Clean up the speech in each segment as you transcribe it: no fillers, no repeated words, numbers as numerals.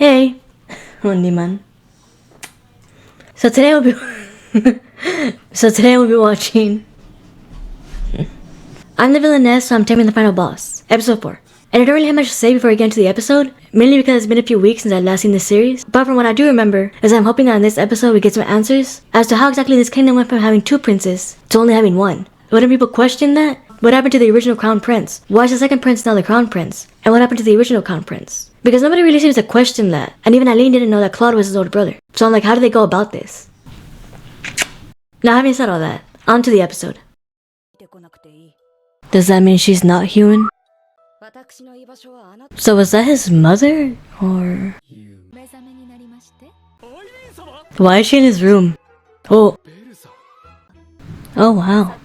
Hey, Onlyman. So today we'll be watching I'm the Villainess, so I'm taming the final boss. Episode 4. And I don't really have much to say before I get into the episode, mainly because it's been a few weeks since I've last seen this series. But from what I do remember, is I'm hoping that in this episode we get some answers as to how exactly this kingdom went from having 2 princes to only having 1. Wouldn't people question that? What happened to the original crown prince? Why is the second prince now the crown prince? And what happened to the original crown prince? Because nobody really seems to question that, and even Aline didn't know that Claude was his older brother. So I'm like, how do they go about this? Now having said all that, on to the episode. Does that mean she's not human? So was that his mother? Or... why is she in his room? Oh. Oh wow.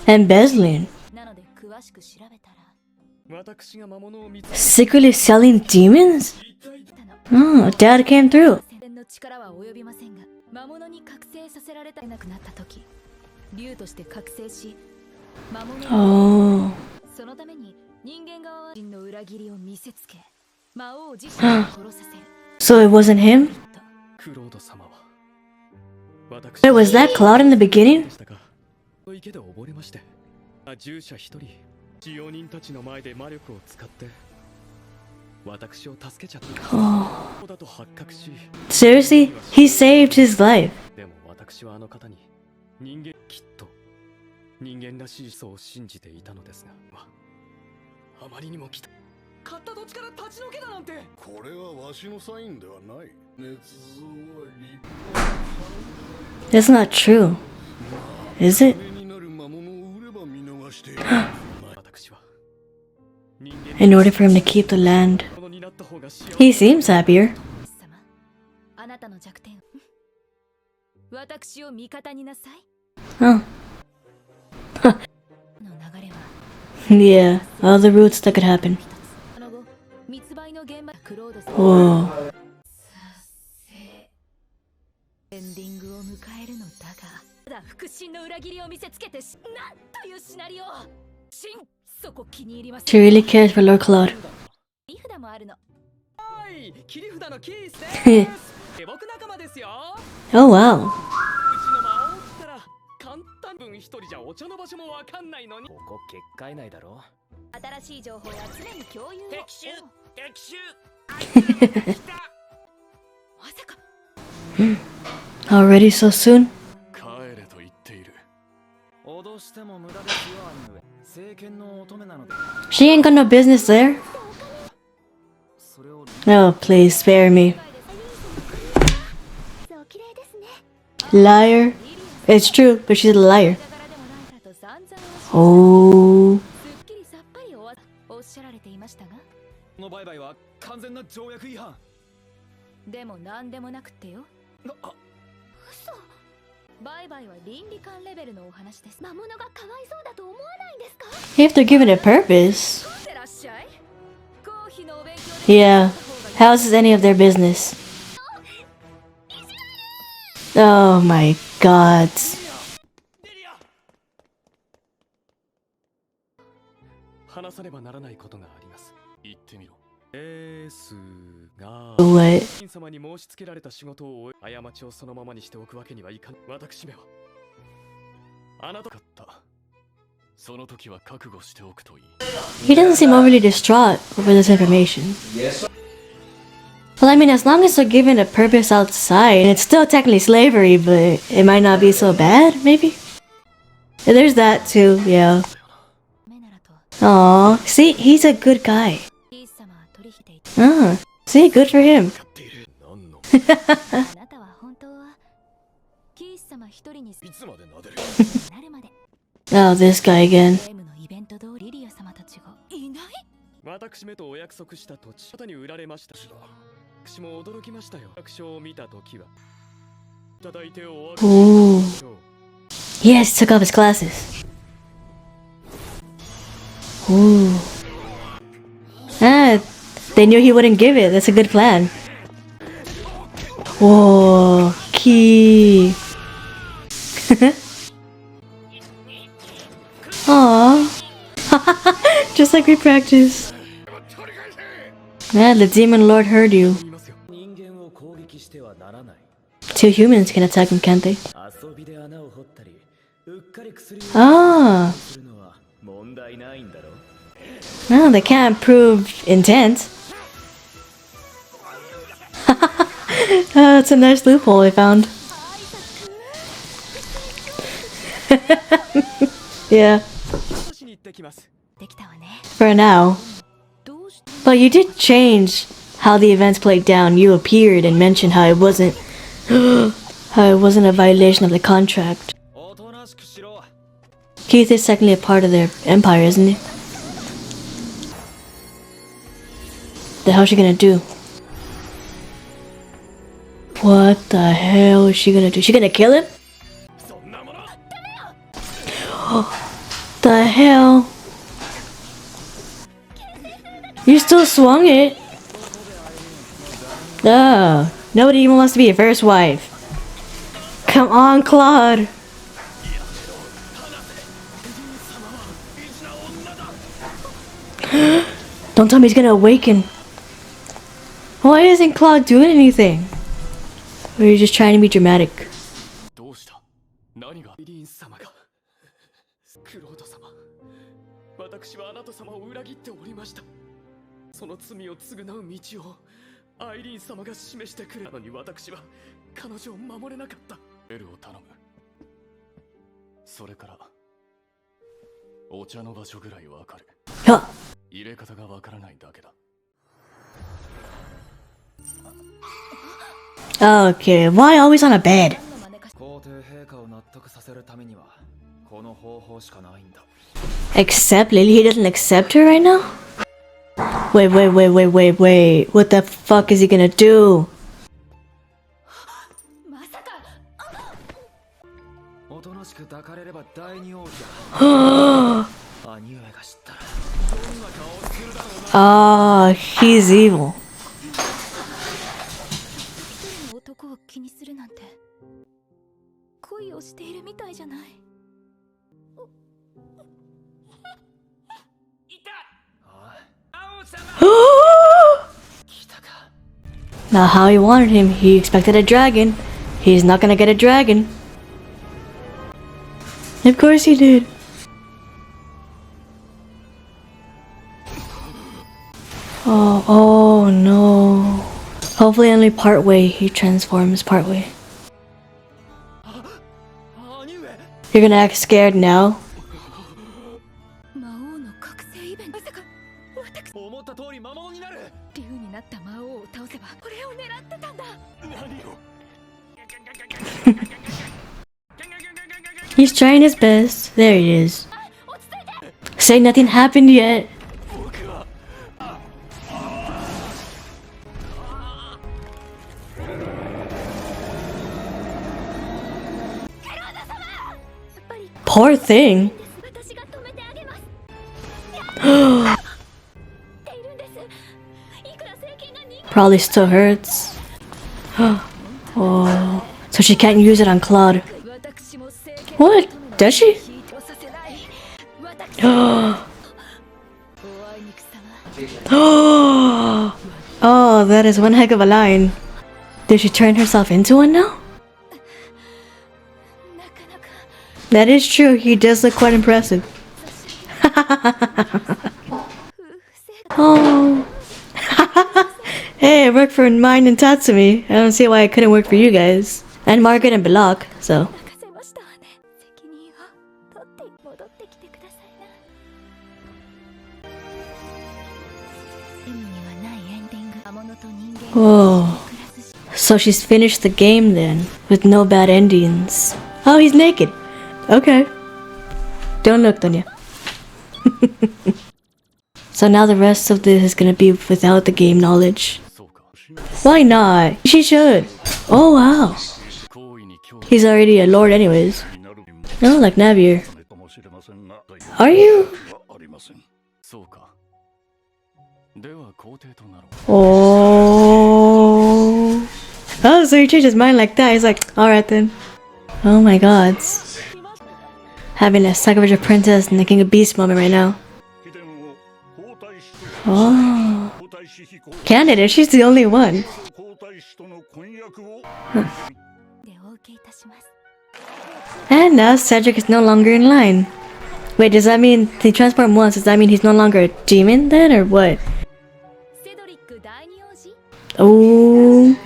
Embezzling. Secretly selling demons? Oh, Dad came through. Oh. So it wasn't him? Wait, was that Claude in the beginning? Oh. Seriously? He saved his life. That's not true. Is it? In order for him to keep the land. He seems happier. Oh. Yeah, all the routes that could happen. Whoa. She really cares for Lord Claude. Oh wow. Already so soon? She ain't got no business there. Oh, please spare me. Liar. It's true, but she's a liar. Oh. If they're given a purpose. Yeah. How is this any of their business? Oh my god. What? He doesn't seem overly distraught over this information. Well, I mean, as long as they're given a purpose outside, it's still technically slavery, but it might not be so bad, maybe? There's that too, yeah. Aww, see, he's a good guy. Ah, see, good for him. Oh, this guy again. 私めとお約束した土地、あなたに売られました。私も驚きましたよ。楽章を見た時は。いただいてお詫び。Ooh. Yes, took off his glasses. Ooh. Ah, they knew he wouldn't give it. That's a good plan. Whoa, key. Aww. Just like we practiced. Man, the demon lord heard you. 2 humans can attack him, can't they? Ah. No, they can't prove intent. It's a nice loophole I found. Yeah. For now. But you did change how the events played down. You appeared and mentioned how it wasn't a violation of the contract. Keith is technically a part of their empire, isn't he? The hell is she gonna do? What the hell is she gonna do? She gonna kill him? The hell? You still swung it? Ugh. Nobody even wants to be your first wife. Come on, Claude. Don't tell me he's gonna awaken. Why isn't Claude doing anything? Or are you just trying to be dramatic? Huh. Okay, why always on a bed? Accept Lily? He doesn't accept her right now? Wait. What the fuck is he gonna do? Ah, he's evil. Not how he wanted him. He expected a dragon. He's not gonna get a dragon. Of course he did. Oh no. Hopefully only part way he transforms part way. You're gonna act scared now? He's trying his best. There he is. Say nothing happened yet. Poor thing. Probably still hurts. Oh, so she can't use it on Claude. What? Does she? Oh, that is one heck of a line. Did she turn herself into one now? That is true, he does look quite impressive. Oh. Hey, it worked for mine and Tatsumi. I don't see why it couldn't work for you guys. And Margaret and Belloc, so. Whoa. So she's finished the game then, with no bad endings. Oh, he's naked. Okay. Don't look, Donya. So now the rest of this is gonna be without the game knowledge. Why not? She should. Oh wow. He's already a lord anyways. No, like Navier. Are you? Oh. Oh, so he changed his mind like that. He's like, alright then. Oh my gods. Having a sacrifice of princess and the king of beast moment right now. Oh. Candidate, she's the only one. Huh. And now Cedric is no longer in line. Wait, does that mean he transformed once? Does that mean he's no longer a demon then, or what? Oh.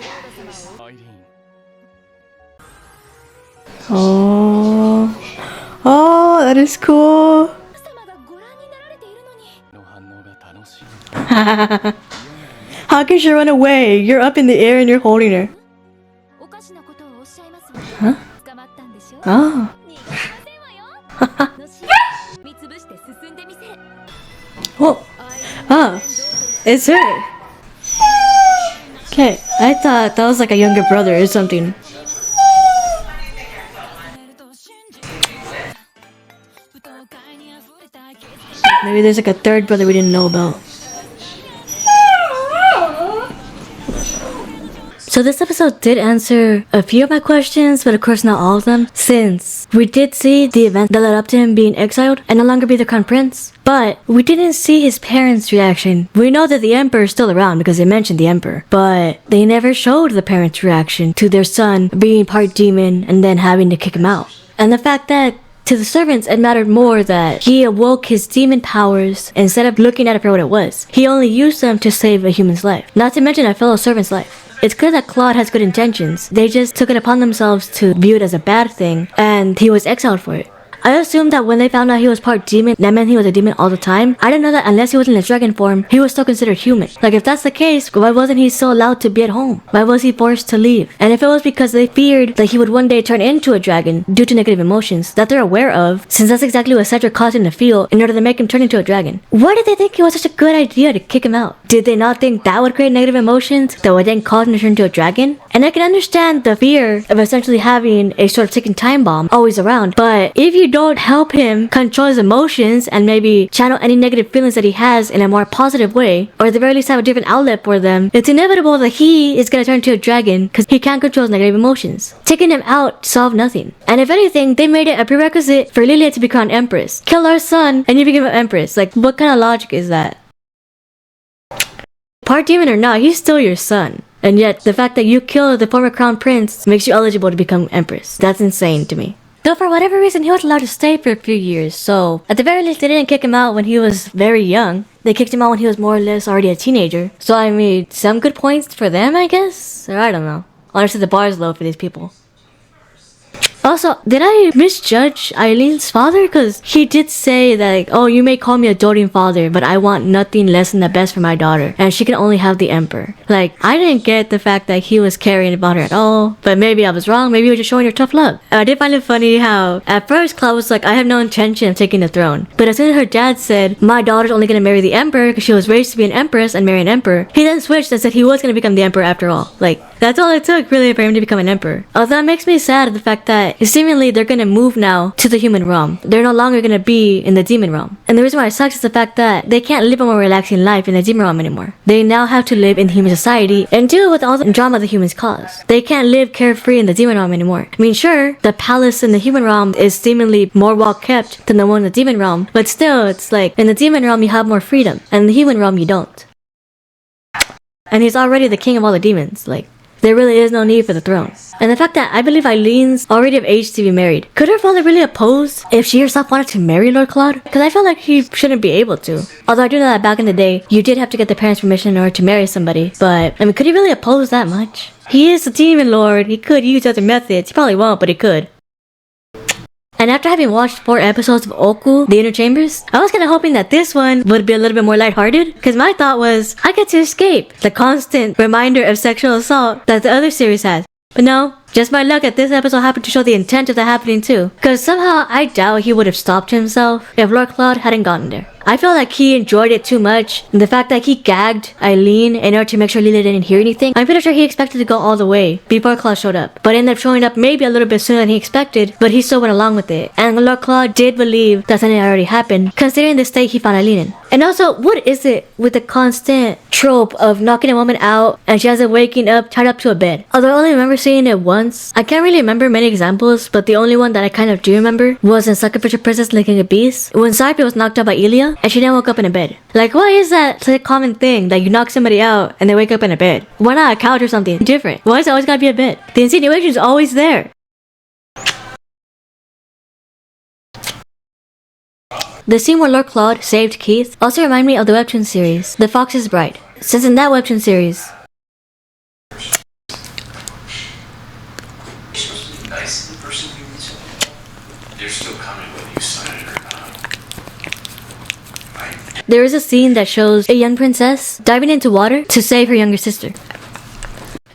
Oh. Oh, that is cool. How can she run away? You're up in the air and you're holding her. Huh? Oh. Whoa. Oh. It's her. Okay, I thought that was like a younger brother or something. Maybe there's like a third brother we didn't know about. So this episode did answer a few of my questions, but of course not all of them, since we did see the event that led up to him being exiled and no longer be the crown prince. But we didn't see his parents' reaction. We know that the emperor is still around because they mentioned the emperor, but they never showed the parents' reaction to their son being part demon and then having to kick him out. And the fact that to the servants, it mattered more that he awoke his demon powers instead of looking at it for what it was. He only used them to save a human's life, not to mention a fellow servant's life. It's clear that Claude has good intentions. They just took it upon themselves to view it as a bad thing, and he was exiled for it. I assumed that when they found out he was part demon, that meant he was a demon all the time. I didn't know that unless he was in his dragon form, he was still considered human. Like, if that's the case, why wasn't he still allowed to be at home? Why was he forced to leave? And if it was because they feared that he would one day turn into a dragon due to negative emotions that they're aware of, since that's exactly what Cedric caused him to feel in order to make him turn into a dragon, why did they think it was such a good idea to kick him out? Did they not think that would create negative emotions that would then cause him to turn into a dragon? And I can understand the fear of essentially having a sort of ticking time bomb always around, but if you don't help him control his emotions and maybe channel any negative feelings that he has in a more positive way, or at the very least have a different outlet for them, it's inevitable that he is going to turn into a dragon because he can't control his negative emotions. Taking him out solved nothing. And if anything, they made it a prerequisite for Lilia to be crowned empress. Kill our son and you become an empress. Like, what kind of logic is that? Part demon or not, he's still your son. And yet, the fact that you killed the former crown prince makes you eligible to become empress. That's insane to me. Though for whatever reason, he was allowed to stay for a few years, so at the very least, they didn't kick him out when he was very young. They kicked him out when he was more or less already a teenager. So I mean, some good points for them, I guess? Or I don't know. Honestly, the bar is low for these people. Also, did I misjudge Eileen's father? Because he did say that, like, oh, you may call me a doting father, but I want nothing less than the best for my daughter, and she can only have the emperor. Like, I didn't get the fact that he was caring about her at all, but maybe I was wrong, maybe he was just showing her tough love. I did find it funny how, at first, Claude was like, I have no intention of taking the throne. But as soon as her dad said, my daughter's only gonna marry the emperor because she was raised to be an empress and marry an emperor, he then switched and said he was gonna become the emperor after all. Like, that's all it took, really, for him to become an emperor. Although that makes me sad at the fact that seemingly they're gonna move now to the human realm. They're no longer gonna be in the demon realm. And the reason why it sucks is the fact that they can't live a more relaxing life in the demon realm anymore. They now have to live in human society and deal with all the drama the humans cause. They can't live carefree in the demon realm anymore. I mean, sure, the palace in the human realm is seemingly more well kept than the one in the demon realm, but still, it's like, in the demon realm you have more freedom, and in the human realm you don't. And he's already the king of all the demons, like, there really is no need for the throne. And the fact that I believe Eileen's already of age to be married. Could her father really oppose if she herself wanted to marry Lord Claude? Because I feel like he shouldn't be able to. Although I do know that back in the day, you did have to get the parents' permission in order to marry somebody. But, I mean, could he really oppose that much? He is a demon lord. He could use other methods. He probably won't, but he could. And after having watched 4 episodes of Oku, The Inner Chambers, I was kind of hoping that this one would be a little bit more lighthearted, because my thought was, I get to escape the constant reminder of sexual assault that the other series has. But no, Just by luck that this episode happened to show the intent of that happening too. Cause somehow I doubt he would have stopped himself if Lord Claude hadn't gotten there. I feel like he enjoyed it too much. And the fact that he gagged Eileen in order to make sure Lily didn't hear anything, I'm pretty sure he expected to go all the way before Claude showed up. But ended up showing up maybe a little bit sooner than he expected, but he still went along with it. And Lord Claude did believe that something had already happened, considering the state he found Eileen in. And also, what is it with the constant trope of knocking a woman out and she has it waking up tied up to a bed? Although I only remember seeing it once, I can't really remember many examples, but the only one that I kind of do remember was in Sucker Fisher Princess Licking a Beast, when Saipi was knocked out by Elia and she then woke up in a bed. Like, why is that such a common thing that you knock somebody out and they wake up in a bed? Why not a couch or something different? Why is it always gotta be a bed? The insinuation is always there. The scene where Lord Claude saved Keith also reminded me of the webtoon series, The Fox's Bride. Since in that webtoon series, there is a scene that shows a young princess diving into water to save her younger sister.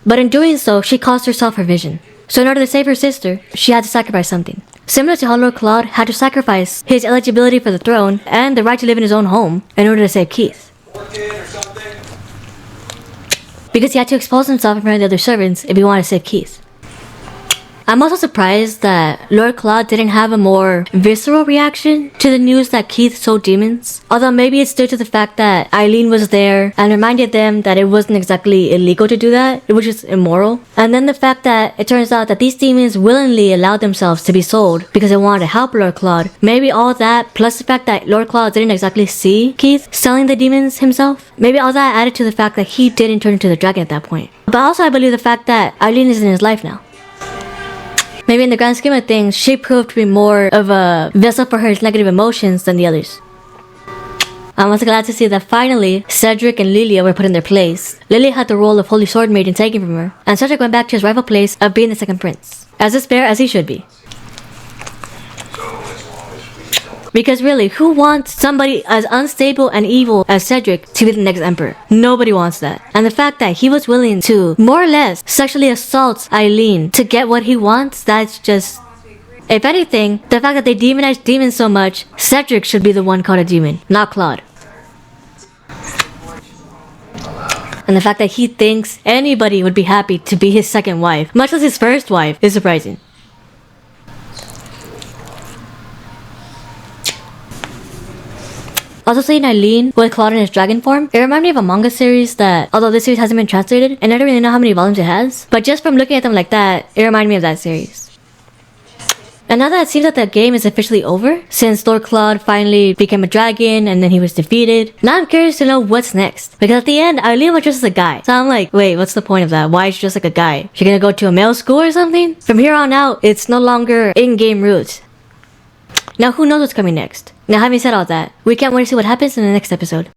But in doing so, she cost herself her vision. So in order to save her sister, she had to sacrifice something. Similar to how Lord Claude had to sacrifice his eligibility for the throne and the right to live in his own home in order to save Keith. Because he had to expose himself in front of the other servants if he wanted to save Keith. I'm also surprised that Lord Claude didn't have a more visceral reaction to the news that Keith sold demons. Although maybe it's due to the fact that Eileen was there and reminded them that it wasn't exactly illegal to do that, it was just immoral. And then the fact that it turns out that these demons willingly allowed themselves to be sold because they wanted to help Lord Claude. Maybe all that, plus the fact that Lord Claude didn't exactly see Keith selling the demons himself, maybe all that added to the fact that he didn't turn into the dragon at that point. But also I believe the fact that Eileen is in his life now. Maybe in the grand scheme of things, she proved to be more of a vessel for her negative emotions than the others. I'm also glad to see that finally, Cedric and Lilia were put in their place. Lilia had the role of Holy Sword Maiden taken from her, and Cedric went back to his rightful place of being the second prince. As despair as he should be. Because really, who wants somebody as unstable and evil as Cedric to be the next emperor? Nobody wants that. And the fact that he was willing to, more or less, sexually assault Eileen to get what he wants, that's just... If anything, the fact that they demonize demons so much, Cedric should be the one called a demon, not Claude. And the fact that he thinks anybody would be happy to be his second wife, much less his first wife, is surprising. Also seeing Eileen with Claude in his dragon form, it reminded me of a manga series that, although this series hasn't been translated, and I don't really know how many volumes it has, but just from looking at them like that, it reminded me of that series. And now that it seems that the game is officially over, since Lord Claude finally became a dragon and then he was defeated, now I'm curious to know what's next. Because at the end, Eileen was just a guy. So I'm like, wait, what's the point of that? Why is she just like a guy? She gonna go to a male school or something? From here on out, it's no longer in-game roots. Now who knows what's coming next? Now having said all that, we can't wait to see what happens in the next episode.